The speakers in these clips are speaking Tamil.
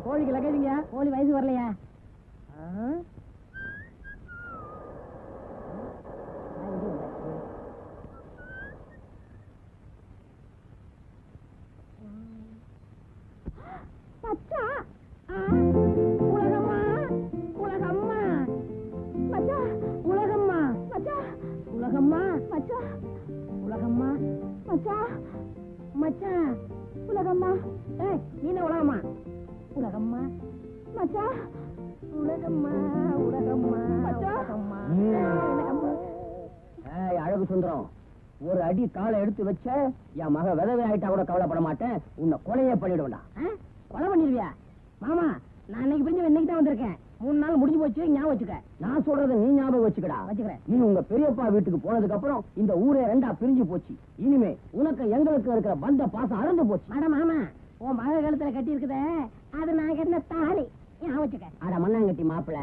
கோழிக்கு லக்கேஜுங்க. கோழி வயசு வரலையா? மச்சா உலகம்மா உலகம்மா மச்சா உலகம்மா மச்சா உலகம்மா மச்சா உலகம்மா மச்சா மச்சா உலகம்மா நீ உலகம்மா உலகம்மா மச்சா உலகம்மா உலகம்மா உலகம்மா. அழகு சுந்தரம், ஒரு அடி காலை எடுத்து வச்ச என் மக விதவை ஆயிட்டா கூட கவலைப்பட மாட்டேன். உன்னை கொலையே பண்ணிடுவேண்டா. கொலை பண்ணிடுவியா? மாமா, நான் இன்னைக்கு பிரிஞ்சு இன்னைக்கு தான் வந்திருக்கேன். 3 நாள் முடிஞ்சு போச்சு, ஞாபகம் வச்சுக்க. நான் சொல்றது நீ ஞாபகம் வச்சுக்கடா. வச்சுக்கிறேன். நீ உங்க பெரியப்பா வீட்டுக்கு போனதுக்கு அப்புறம் இந்த ஊரே 2ஆ பிரிஞ்சு போச்சு. இனிமே உனக்கு எங்களுக்கு இருக்கிற பந்த பாசம் அறந்து போச்சு. மேடம், மாமா, உன் மக கழுத்துல கட்டி இருக்குதே, அது நான் கட்டின தாலி. அட மண்ணாங்கட்டி மாப்பிள,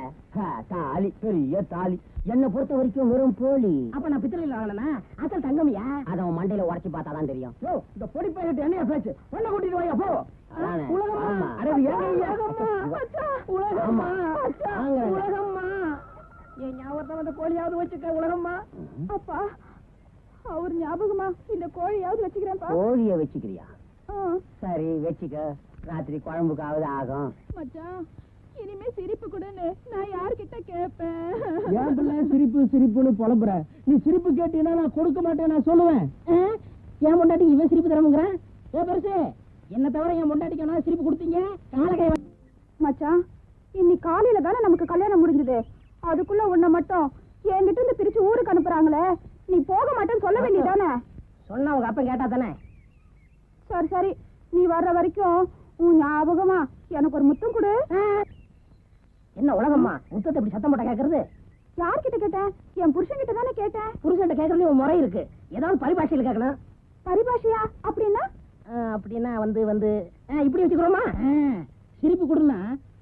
தாலி பெரிய தாலி. என்ன பொறுத்த வரைக்கும் வெறும் போலி. அப்ப நான் பித்தளையில வாங்கினா அசல் தங்கமியா? அத அவன் மண்டையில உரைச்சு பார்த்தாதான் தெரியும். இந்த பொடி பையன் என்ன பேச்சு? பொண்ணை கூட்டிட்டு வாயா போ. என் ஞாபகத்தை வந்து கோழியாவது வச்சுக்க. உலகம்மா. அப்பா, அவர் ஞாபகமா இந்த கோழியாவது வச்சுக்கிறேன்ப்பா. கோழிய வச்சுக்கிறியா? சரி, வச்சுக்க. ராத்திரி குழம்புக்காவது ஆகும். மச்சான், இனிமே சிரிப்பு கூடன்னு நான் யார்கிட்ட கேட்பேன்? ஏன் பிள்ளை சிரிப்பு சிரிப்புன்னு புலம்புற? நீ சிரிப்பு கேட்டீங்கன்னா நான் கொடுக்க மாட்டேன், நான் சொல்லுவேன். என் பொண்டாட்டி இவன் சிரிப்பு தரமுங்கிறேன். பெருசு, என்ன தவிர என் பொண்டாட்டிக்கு சிரிப்பு கொடுத்தீங்க. காலகை மச்சான், இன்னைக்கு காலையில தானே நமக்கு கல்யாணம் முடிஞ்சது. அதுக்குள்ள உன்னை மட்டும் என்கிட்ட இருந்து பிரிச்சு ஊருக்கு அனுப்புறாங்களே, நீ போக மாட்டேன்னு சொல்ல வேண்டியதானே? சொன்னா உங்க அப்பா கேட்டா தானே. சரி சரி, நீ வர்ற வரைக்கும் உன் ஞாபகமா எனக்கு ஒரு முத்தம் கொடு. என்ன உலகம்மா, முத்தத்தை இப்படி சத்தம் போட்ட கேட்கறது? யார்கிட்ட கேட்டேன்? என் புருஷன் கிட்ட தானே கேட்டேன். புருஷன் கேட்கறது ஒரு முறை இருக்கு. ஏதாவது பரிபாஷையில் கேட்கணும். பரிபாஷையா? அப்படின்னா அப்படின்னா வந்து இப்படி வச்சுக்கிறோமா? சிரிப்பு கொடுனா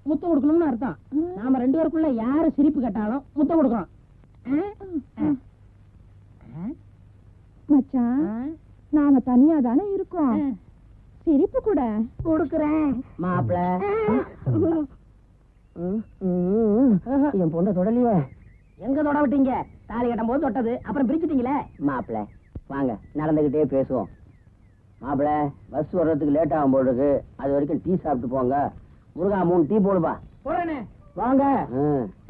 முத்தம் கொடுக்கணும்னு அர்த்தம். நாம 2 பேருக்குள்ள யாரு சிரிப்பு கேட்டாலும் முத்தம் கொடுக்கணும். மச்சான், நாம தனியா தானே இருக்கோம். சிரிப்பு கூட கொடுக்குறேன். மாப்பிள, என் பொண்ணை தொடலையே. எங்க தொட விட்டீங்க? தாலி கட்டும் போது தொட்டது, அப்புறம் பிரிச்சுட்டீங்களே. மாப்பிள வாங்க, நடந்துகிட்டே பேசுவோம். மாப்பிள, பஸ் வர்றதுக்கு லேட் ஆகும் போடுக்கு, அது வரைக்கும் டீ சாப்பிட்டு போங்க. முருகா 3 டீ போடுப்பா. போறேனே. வாங்க.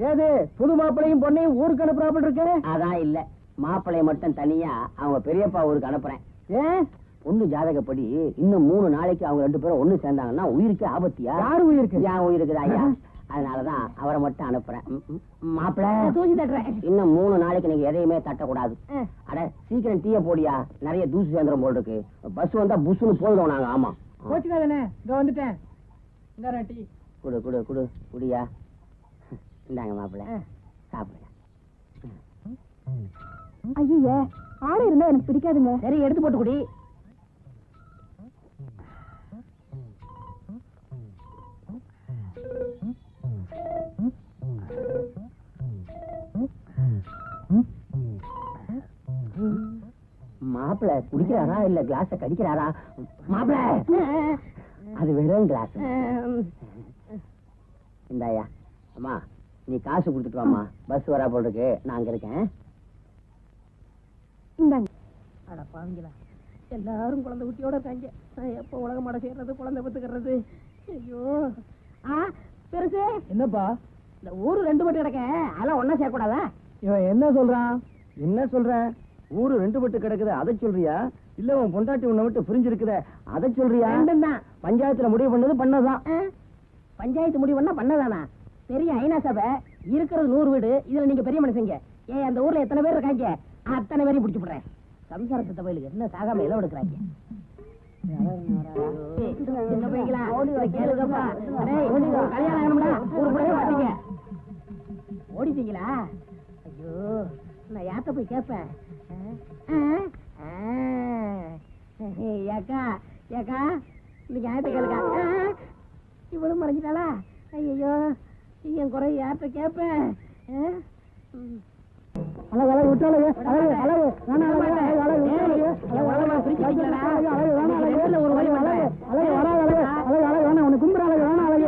ஏது புது மாப்பிளையும் பொண்ணையும் ஊருக்கு அனுப்புறாப்புல இருக்கு? அதான் இல்ல, மாப்பிளைய மட்டும் தனியா அவங்க பெரியப்பா ஊருக்கு அனுப்புறேன். ஏன்? பொண்ணு ஜாதகப்படி இன்னும் 3 நாளைக்கு அவங்க 2 பேரும் ஒண்ணு சேர்ந்தாங்கன்னா உயிருக்கு ஆபத்தியா? யாரு உயிருக்கு? என் உயிருக்குதா ஐயா. அதனாலதான் அவரை மட்டும் அனுப்புறேன். மாப்பிள, தூசி தட்டுறேன். இன்னும் 3 நாளைக்கு நீங்க எதையுமே தட்டக்கூடாது. அட சீக்கிரம் டீய போடியா, நிறைய தூசி சேர்ந்துரும் போல் இருக்கு. பஸ் வந்தா புஷ்னு போயிடும் நாங்க. ஆமா, போச்சுக்காதானே. இங்க வந்துட்டேன். இந்த டீ குடு குடு குடு குடியா. இந்தாங்க மாப்பிள, சாப்பிடுங்க. ஐயே, ஆளு இருந்தா எனக்கு பிடிக்காதுங்க. சரி, எடுத்து போட்டு குடி. மாப்பிள குடிக்கிறாரா இல்ல கிளாஸ கடிக்கிறாரா? மாப்பிள, அது வெறும் கிளாஸ். இந்தாயா. அம்மா, நீ காசு கொடுத்துட்டு வாமா. பஸ் வரா போல் இருக்கு, நான் அங்க இருக்கேன். இந்தாங்க. அட பாவிங்களா, எல்லாரும் குழந்தை குட்டியோட இருக்காங்க. எப்போ உலக மாட சேர்றது, குழந்தை பத்துக்கிறது. ஐயோ. பெருசு, என்னப்பா இந்த ஊரு 2 பட்டு கிடக்க, அதெல்லாம் ஒன்னா சேர்க்கூடாதா? இவன் என்ன சொல்றான்? என்ன சொல்ற? ஊரு 2 பட்டு கிடக்குது, அதை சொல்றியா? இல்ல உன் பொண்டாட்டி உன்னை விட்டு புரிஞ்சிருக்குத, அதை சொல்றியா? தான் பஞ்சாயத்துல முடிவு பண்ணது பண்ணதான். பஞ்சாயத்து முடிவு பண்ணா பண்ணதானா? பெரிய ஐநா சபை இருக்கிறது 100 வீடு. இதுல நீங்க பெரிய மனுஷங்க. ஏன் அந்த ஊர்ல எத்தனை பேர் இருக்காங்க? அத்தனை பேரையும் பிடிச்சு போடுறேன். சம்சாரத்தை பயிலுக்கு என்ன சாகாம எல்லாம் எடுக்கிறாங்க. ஓடிட்டீங்களா? ஐயோ, நான் யார்கிட்ட போய் கேட்பேன்? ஏக்கா ஏக்கா, இன்னைக்கு யார்கிட்ட கேளுக்கா? இவ்வளவு மறைஞ்சிட்டாளா? ஐயோ, என் குறை யார்கிட்ட கேட்பேன்? அளவு அளவு விட்டாளு, அளவு அளவு ஒரு வழி அளவு அளவு வேணாம், உனக்கு கும்புற அளவு வேணாம், அளவு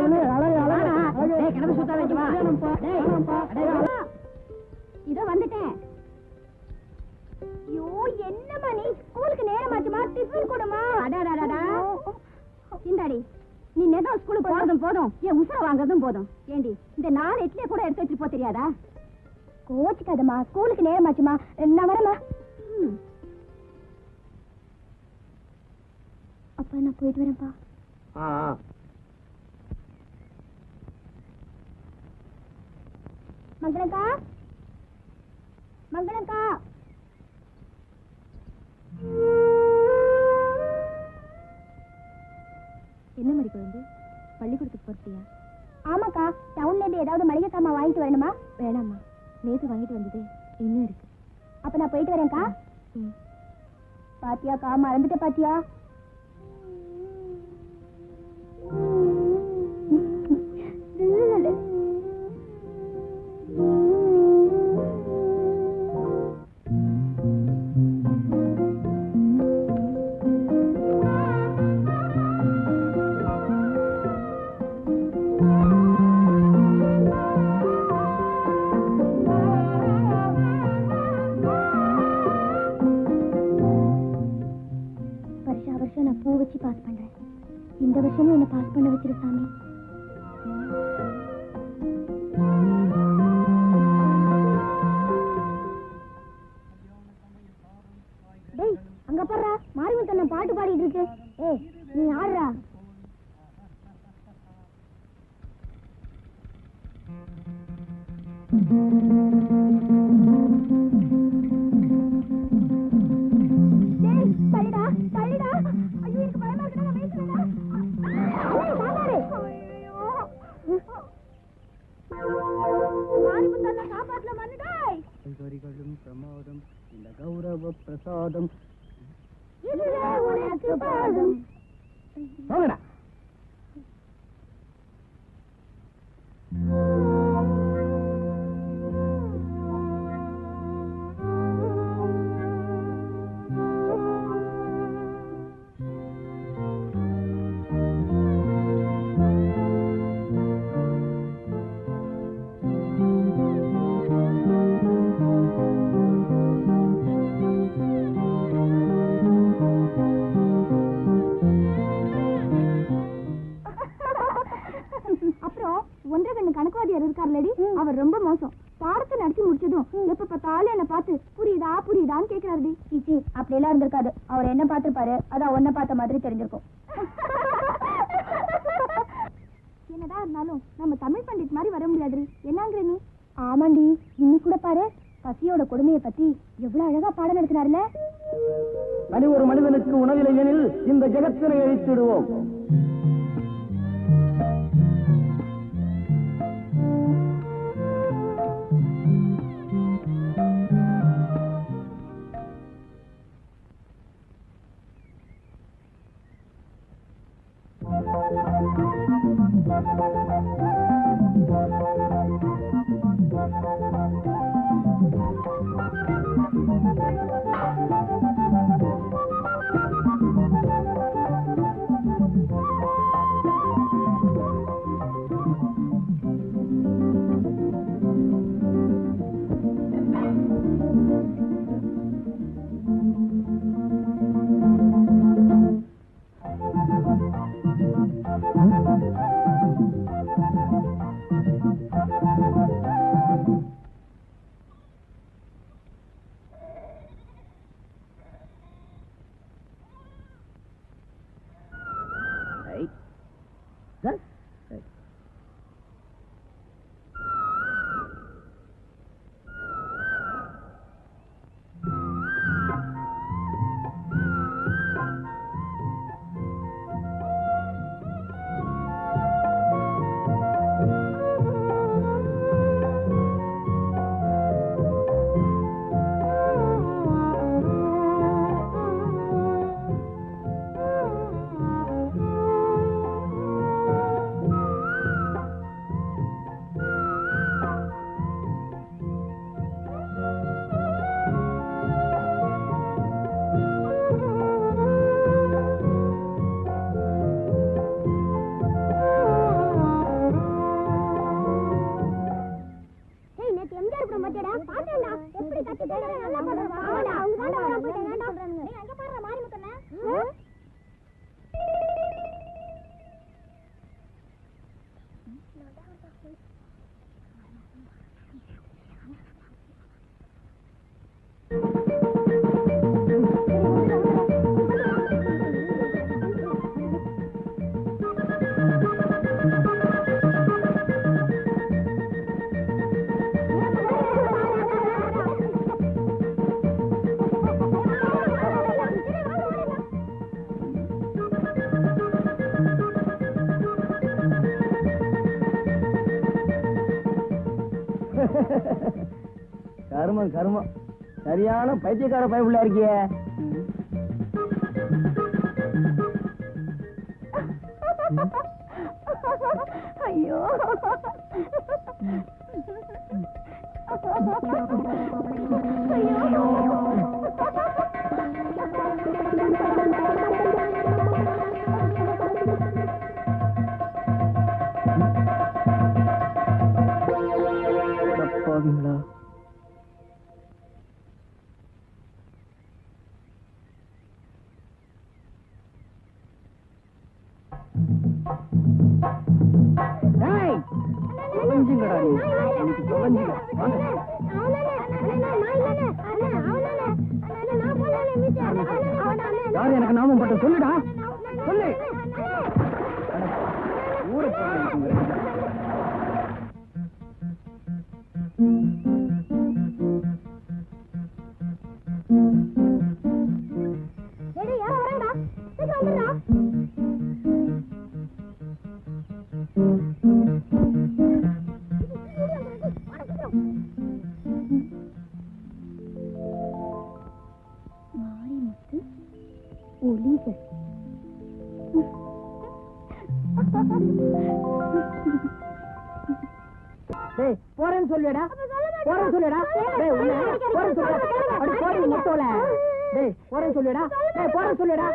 இதோ வந்துட்டேன். ஐயோ என்னம்மா நீ, ஸ்கூலுக்கு நேரமாச்சுமா, டிஃபன் கொடுமா. அடாடாடா இந்தாடி, நீ நேரம் ஸ்கூலுக்கு போறதும் போதும், என் உசுர வாங்குறதும் போதும். ஏண்டி இந்த 4 இட்லியை கூட எடுத்து வச்சுட்டு போ தெரியாதா? கோச்சுக்காதம்மா, ஸ்கூலுக்கு நேரமாச்சுமா, நான் வரமா. அப்பா நான் போயிட்டு வரேன்ப்பா. மங்களக்கா, மங்களக்கா. என்ன மாதிரி குழந்தை, பள்ளிக்கூடத்துக்கு போறியா? ஆமாக்கா, டவுன்ல இருந்து ஏதாவது மளிகை சாமான் வாங்கிட்டு வரணுமா? வேணாம்மா, நேத்து வாங்கிட்டு வந்ததே இன்னும் இருக்கு. அப்ப நான் போயிட்டு வரேன்க்கா. பாத்தியாக்கா, மறந்துட்ட பாத்தியா? வருஷம் நான் பூ வச்சு பாஸ் பண்றேன். இந்த வருஷமும் என்ன பாஸ் பண்ண வச்சிரு சாமி. டேய் அங்க பாருடா, மாரிமுத்தண்ணன் பாட்டு பாடிட்டு இருக்கு. ஏய் நீ ஆடுறா. தள்ளிடா தள்ளிடா. ஐயோ எனக்கு பயமா இருக்குடா, நான் பேசுறேன்டா. மாரிமுத்தண்ணன் காப்பாத்துல மன்னுடாய். பிரமாதம் இந்த கௌரவ பிரசாதம் இதுவே உனக்கு பாதம். போங்கடா. அவர் ரொம்ப மோசம். பாடத்தை நடிச்சு முடிச்சதும் எப்ப பார்த்தாலும் என்ன பார்த்து புரியுதா புரியுதான்னு கேக்குறாரு. சீச்சி அப்படி எல்லாம் இருந்திருக்காது. அவர் என்ன பார்த்திருப்பாரு, அதான் ஒன்ன பார்த்த மாதிரி தெரிஞ்சிருக்கும். என்னதான் இருந்தாலும் நம்ம தமிழ் பண்டிட் மாதிரி வர முடியாது. என்னங்கிற நீ? ஆமாண்டி, இன்னும் கூட பாரு பசியோட கொடுமையை பத்தி எவ்வளவு அழகா பாடம் நடத்தினார்ல. தனி ஒரு மனிதனுக்கு உணவில்லை எனில் இந்த ஜெகத்தினை அழித்திடுவோம். கருமம் கருமம், சரியான பைத்தியக்கார பயப்புள்ள இருக்கிய. ஐயோ போவீங்களா? எனக்கு நாமம் பட்ட சொல்லுடா, சொல்லு. ஊரை மாரிமுத்து ஒளிகள். போறேன்னு சொல்லிடா, போறேன்னு சொல்லிடா, போறேன்னு சொல்லிடா, போறேன்னு சொல்லிடா,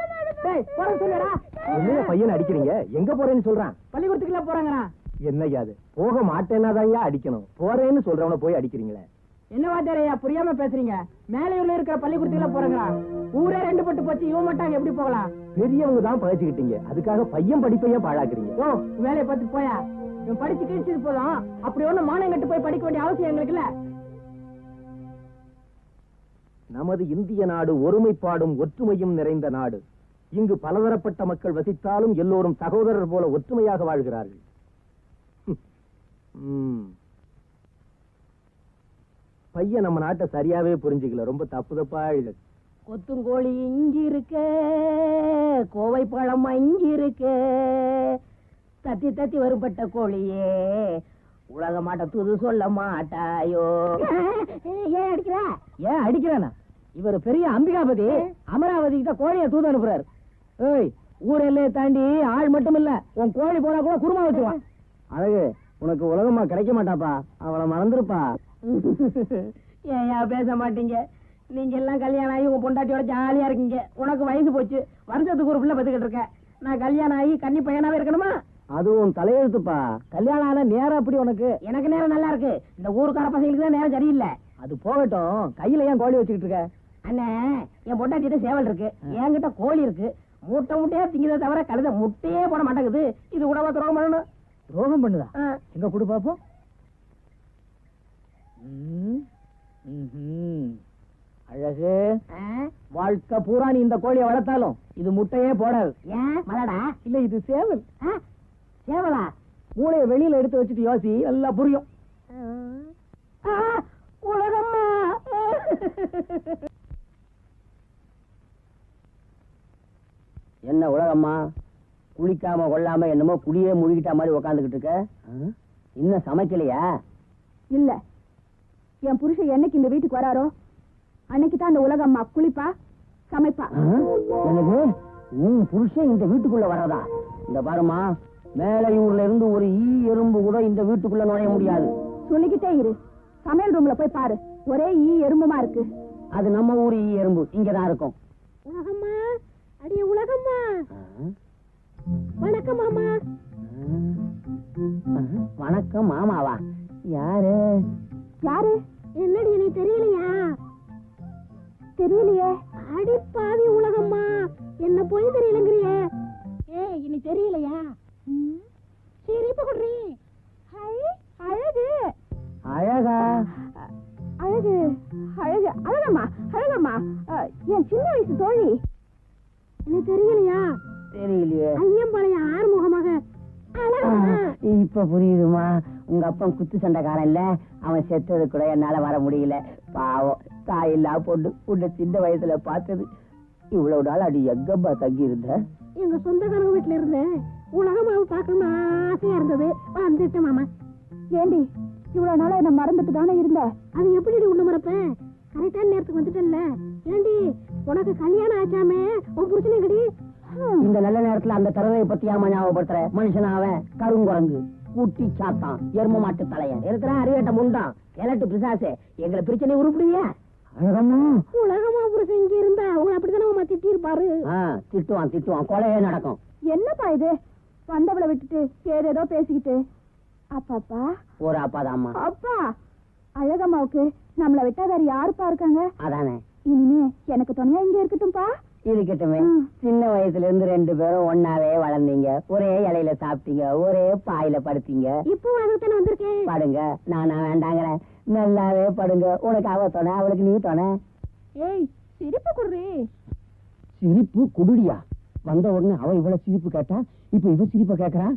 போறேன்னு சொல்லிடா. என்ன பையன் அடிக்கிறீங்க? எங்க போறேன்னு சொல்றான்? பள்ளிக்கூடத்துக்குள்ள போறாங்கண்ணா. என்னையா அது? போக மாட்டேன்னாதான் அடிக்கணும், போறேன்னு சொல்றவன போய் அடிக்கிறீங்களே. என்ன வாத்தியாரையா புரியாம பேசுறீங்க? மேலையூர்ல இருக்கிற பள்ளிக்கூடத்துக்குள்ள போறாங்களா? ஊரே ரெண்டு பட்டு போச்சு, இவன் மட்டும் எப்படி போகலாம்? பெரியவங்க தான் பழச்சுக்கிட்டீங்க, அதுக்காக பையன் படிப்பையே பாழாக்குறீங்க. ஓ, வேலையை பார்த்து போயா. இவன் படிச்சு கிழிச்சது போதும், அப்படி ஒண்ணு மானம் கட்டு போய் படிக்க வேண்டிய அவசியம் எங்களுக்கு இல்ல. நமது இந்திய நாடு ஒருமைப்பாடும் ஒற்றுமையும் நிறைந்த நாடு. இங்கு பலதரப்பட்ட மக்கள் வசித்தாலும் எல்லோரும் சகோதரர் போல ஒற்றுமையாக வாழ்கிறார்கள். பையன் நம்ம நாட்டை சரியாவே புரிஞ்சுக்கல, ரொம்ப தப்பு தப்பா எழுது. கொத்துங்கோழி இஞ்சி இருக்க, கோவை பழம் இஞ்சி இருக்க, தத்தி தத்தி வரும்பட்ட கோழியே உலக மாட்ட தூது சொல்ல மாட்டாயோ. ஏன் அடிக்கிற? ஏன் அடிக்கிறானா? இவர் பெரிய அம்பிகாபதி, அமராவதி கிட்ட கோழிய தூது அனுப்புறாரு. ஏய், ஊர் எல்லையை தாண்டி ஆள் மட்டும் இல்ல, உன் கோழி போனா கூட குருமா வச்சுவான். அழகு, உனக்கு உலகமா கிடைக்க மாட்டாப்பா, அவளை மறந்துருப்பா. ஏன் பேச மாட்டீங்க? நீங்க எல்லாம் கல்யாணம் ஆகி உங்க பொண்டாட்டியோட ஜாலியா இருக்கீங்க. உனக்கு வயசு போச்சு, வருஷத்துக்கு ஒரு பிள்ளை பத்துக்கிட்டு இருக்க. நான் கல்யாணம் ஆகி கன்னி பையனாவே இருக்கணுமா? அதுவும் தலையெழுத்துப்பா. கல்யாணம் ஆன நேரம் அப்படி உனக்கு. எனக்கு நேரம் நல்லா இருக்கு, இந்த ஊருக்கார பசங்களுக்கு தான் நேரம் சரியில்லை. அது போகட்டும், கையில ஏன் கோழி வச்சுக்கிட்டு இருக்க? அண்ணே, என் பொண்டாட்டிட்ட சேவல் இருக்கு, என்கிட்ட கோழி இருக்கு. மூட்டை மூட்டையா திங்கதை தவிர கழுத முட்டையே போட மாட்டேங்குது. இது கூடவா துரோகம் பண்ணணும்? துரோகம் பண்ணுதா? எங்க கொடு பாப்போம். அழகு, வாழ்க்கை பூரா நீ இந்த கோழியை வளர்த்தாலும் இது முட்டையே போடாது. ஏன் மலடா? இல்ல, இது சேவல். சேவலா? மூளையை வெளியில எடுத்து வச்சுட்டு யோசி, எல்லாம் புரியும். உலகம்மா, என்ன உலகம்மா? குளிக்காம கொள்ளாம என்னமோ குடியே முழுகிட்ட மாதிரி உக்காந்துக்கிட்டு இருக்க. இன்னும் சமைக்கலையா? இல்ல, என் புருஷன் என்னைக்கு இந்த வீட்டுக்கு வராரோ அன்னைக்கு தான் இந்த உலகம்மா குளிப்பா சமைப்பா. எனக்கு உன் புருஷன் இந்த வீட்டுக்குள்ள வர்றதா? இந்த பாருமா, மேலையூர்ல இருந்து ஒரு ஈ எறும்பு கூட இந்த வீட்டுக்குள்ள நுழைய முடியாது. சொல்லிக்கிட்டே இரு, சமையல் ரூம்ல போய் பாரு, ஒரே ஈ எறும்புமா இருக்கு. அது நம்ம ஊர் ஈ எறும்பு, இங்கதான் இருக்கும். உலகம்மா, அடியே உலகம்மா. வணக்கம் மாமா. வணக்கம் மாமாவா? யாரு? யாரு? என்னடி எனக்கு தெரியலையா? தெரியலையே. அடி பாவி உலகம்மா, என்ன போய் தெரியலங்கிறியே. ஏய், இனி தெரியலையா? சரி, இப்ப குடுறீ. தெரியலையே. ஐயம்பாளையம் ஆறுமுகமாக. இப்ப புரியுதுமா. உங்க அப்பன் குத்து சண்டைக்காரன் இல்ல, அவன் செத்தது கூட என்னால வர முடியல. பாவம், தாயில்லா பொண்ணு உன்னை சின்ன வயசுல பார்த்தது. இவ்வளவு நாள் அடி எங்கப்பா தங்கி இருந்த? எங்க சொந்தக்காரங்க வீட்டுல இருந்தேன். உலகமாவை பார்க்கணும்னு ஆசையா இருந்தது, வந்துட்டேன் மாமா. ஏண்டி இவ்வளவு நாளா என்ன மறந்துட்டு தானே இருந்த? அது எப்படி உள்ள மறப்பேன்? கரெக்டான நேரத்துக்கு வந்துட்டேன்ல. ஏண்டி உனக்கு கல்யாணம் ஆச்சாமே, உன் புருஷனே கடி. இந்த நல்ல நேரத்துல அந்த தரவை பத்தி ஆமா ஞாபகப்படுத்துற மனுஷன் அவன் கருங்குரங்கு, குட்டி சாத்தான், எரும மாட்டு தலையன், இருக்கிற அறிவேட்ட முண்டான், கிழட்டு பிசாசு. எங்களை பிரச்சனை உருப்பிடுவியா? அழகம்மா, உலகமா புருஷன் இங்க இருந்தா அவங்க அப்படித்தானே திட்டி இருப்பாரு. திட்டுவான் திட்டுவான், கொலையே நடக்கும். என்னப்பா இது, வந்தவளை விட்டுட்டு ஏதேதோ பேசிக்கிட்டு. அப்பாப்பா ஒரு அப்பாதாம்மா. அப்பா, அழகம்மாவுக்கு நம்மளை விட்டா வேற யாருப்பா இருக்காங்க? அதானே. இனிமே எனக்கு துணையா இங்க இருக்கட்டும்பா. இருக்கட்டுமே. சின்ன வயசுல இருந்து 2 பேரும் ஒன்னாவே வளர்ந்தீங்க, ஒரே இலையில சாப்பிட்டீங்க, ஒரே பாயில படுத்தீங்க. இப்போ அதுதானே வந்திருக்கேன். படுங்க, நான் வேண்டாங்கிறேன். நல்லாவே படுங்க. உனக்கு அவ துணை, அவளுக்கு நீ துணை. ஏய், சிரிப்பு குடுறி. சிரிப்பு குடுடியா? வந்த உடனே அவ இவ்வளவு சிரிப்பு கேட்டா, இப்ப இவ சிரிப்ப கேக்குறா.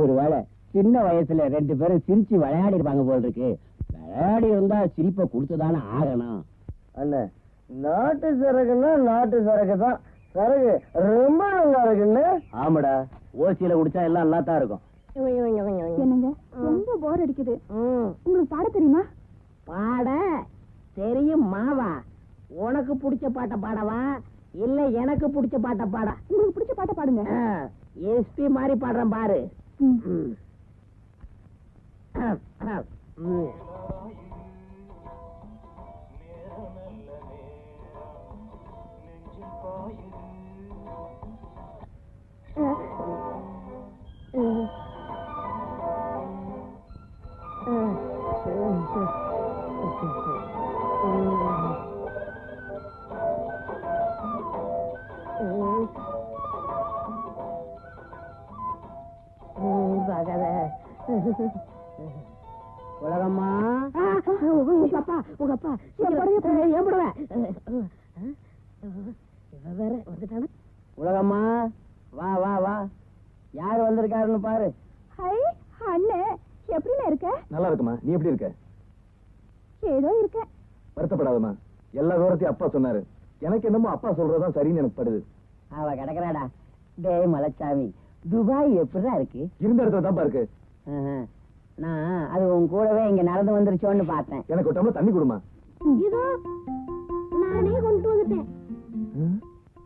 ஒருவேளை சின்ன வயசுல 2 பேரும் சிரிச்சு விளையாடி இருப்பாங்க போல் இருக்கு. விளையாடி இருந்தா சிரிப்பை கொடுத்துதானே ஆகணும். அண்ணா, நாட்டு சரக்குன்னா நாட்டு சரக்கு தான். சரக்கு ரொம்ப நல்லா இருக்குன்னு. ஆமாடா, ஓசியில குடிச்சா எல்லாம் நல்லா தான் இருக்கும். என்னங்க, ரொம்ப போர் அடிக்குது. உங்களுக்கு பாட தெரியுமா? பாட தெரியும் மாவா. உனக்கு பிடிச்ச பாட்ட பாடவா இல்ல எனக்கு பிடிச்ச பாட்ட பாடா? உங்களுக்கு பிடிச்ச பாட்ட பாடுங்க. எஸ்பி மாதிரி பாடுறேன் பாரு. உலகம்மா, உங்க அப்பா வேற வந்துட்டான. உலகம்மா, வா வா வா, யாரு வந்திருக்காருன்னு பாரு. ஹை அண்ணே, எப்படின்னு இருக்க? நல்லா இருக்குமா, நீ எப்படி இருக்க? ஏதோ இருக்க. வருத்தப்படாதமா, எல்லா விவரத்தையும் அப்பா சொன்னாரு. எனக்கு என்னமோ அப்பா சொல்றதுதான் சரின்னு எனக்கு படுது. அவ கிடக்குறாடா. டேய் மலைச்சாமி, துபாய் எப்படிதான் இருக்கு? இருந்த இடத்துல தான்ப்பா இருக்கு. நான் அது உன் கூடவே இங்க நடந்து வந்துருச்சோன்னு பார்த்தேன். எனக்கு ஒரு டம்ளர் தண்ணி கொடுமா. இதோ நானே கொண்டு வந்துட்டேன்.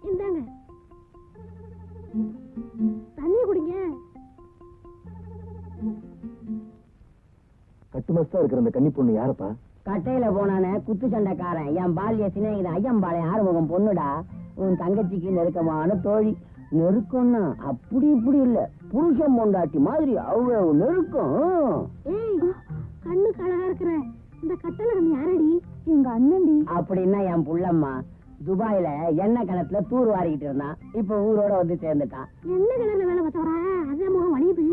இந்தாங்க தண்ணி குடிங்க. கட்டுமஸ்தா இருக்கிற அந்த கன்னி பொண்ணு யாருப்பா? கட்டையில போனானே குத்து சண்டைக்காரன், என் பால்ய சிநேகிதன் ஐயம்பாளையம் ஆறுமுகம் பொண்ணுடா. உன் தங்கச்சிக்கு நெருக்கமான தோழி. நெருக்கம்னா அப்படி இப்படி இல்ல, புருஷன் பொண்டாட்டி மாதிரி அவ்வளவு நெருக்கம். ஏய், கண்ணுக்கு அழகா இருக்கிற இந்த கட்டழகன் யாரடி? எங்க அண்ணன்டி. அப்படின்னா என் புள்ளம்மா. துபாயில எண்ணெய் கிணத்துல தூர் வாரிக்கிட்டு இருந்தான். இப்ப ஊரோட வந்து சேர்ந்துட்டான். என்ன கிணறுல வேலை பார்த்தவரா? அதே முகம் வலியுது.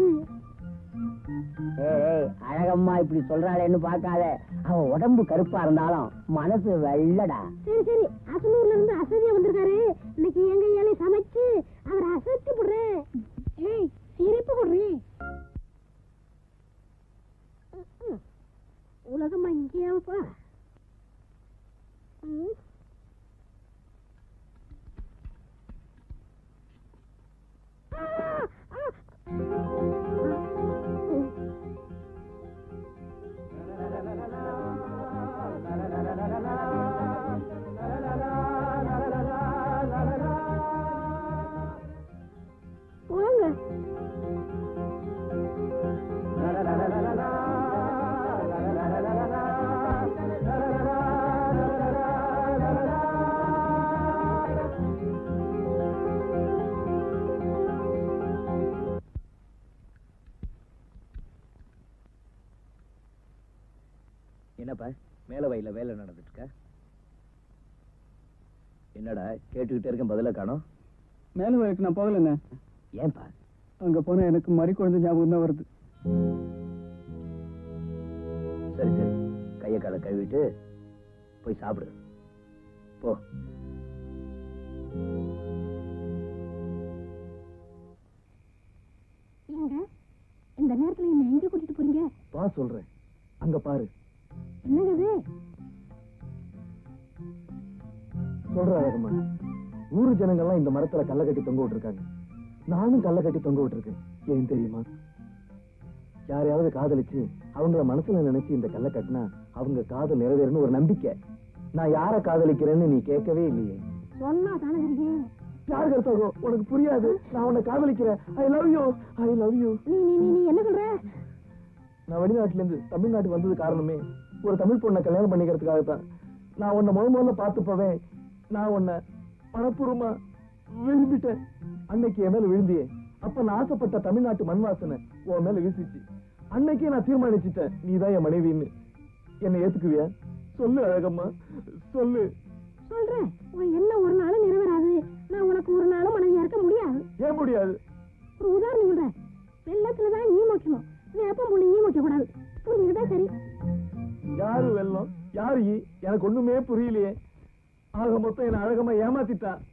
ஏய், அழகம்மா இப்படி சொல்றாளேன்னு பாக்காத. அவ உடம்பு கருப்பா இருந்தாலும் மனசு வெள்ளடா. சரி சரி, அசனூர்ல இருந்து அசதியா வந்திருக்காரு. இன்னைக்கு எங்க ஏழை சமைச்சு அவரை அசத்தி போடுறேன். ஏய், சிரிப்பு போடுறேன். உலகமா இங்கேயாவப்பா. போங்க. என்னப்பா மேல வயல வேலை நடந்துட்டு இருக்க? என்னடா கேட்டுக்கிட்டே இருக்க, பதில காணோம். மேல வரைக்கும் நான் போகலண்ணே. ஏன்பா? அங்க போனா எனக்கு மறி குழந்தை ஞாபகம் தான் வருது. சரி சரி, கையை காலை கழுவிட்டு போய் சாப்பிடு போ. என்னங்க இந்த நேரத்துல என்ன எங்க கூட்டிட்டு போறீங்க? வா சொல்றேன், அங்க பாரு. என்னங்க இது? சொல்ற அழகம்மா, ஊரு ஜனங்கள்லாம் இந்த மரத்துல கல்ல கட்டி தொங்க விட்டுருக்காங்க. நானும் கல்ல கட்டி தொங்க விட்டுருக்கேன். ஏன் தெரியுமா? யாரையாவது காதலிச்சு அவங்கள மனசுல நினைச்சு இந்த கல்ல கட்டினா அவங்க காதல் நிறைவேறணும் ஒரு நம்பிக்கை. நான் யார காதலிக்கிறேன்னு நீ கேட்கவே இல்லையே. சொன்னா தானே தெரியும். யார் கருத்தாகோ உனக்கு புரியாது. நான் உன்னை காதலிக்கிறேன். I love you, I love you. நீ நீ நீ என்ன சொல்ற? நான் வெளிநாட்டுல இருந்து தமிழ்நாட்டுக்கு வந்தது காரணமே ஒரு தமிழ் பொண்ணை கல்யாணம் பண்ணிக்கிறதுக்காகத்தான். நான் உன்னை முதல்ல பார்த்து போவேன். நான் உன்னை மனப்பூர்வமா விரும்பிட்டேன். அன்னைக்கு என் மேல விழுந்தியே, அப்ப நான் ஆசைப்பட்ட தமிழ்நாட்டு மண் வாசனை உன் மேல வீசிச்சு. அன்னைக்கே நான் தீர்மானிச்சுட்டேன், நீதான் என் மனைவின்னு. என்னை ஏத்துக்குவியா? சொல்லு அழகம்மா, சொல்லு. சொல்றேன், உன் என்ன ஒரு நாளும் நிறைவேறாது. நான் உனக்கு ஒரு நாளும் மனைவியா இருக்க முடியாது. ஏன் முடியாது? ஒரு உதாரணம் சொல்றேன், வெள்ளத்துலதான் ஈ மொக்கணும், வேப்பம் புள்ளி ஈ மொக்க கூடாது. புரிஞ்சுக்கிட்டா சரி. யாரு வெள்ளம் யாரு ஈ? எனக்கு ஒண்ணுமே புரியலையே. ஆக மொத்தம் என்ன அழகமா ஏமாத்திட்டா.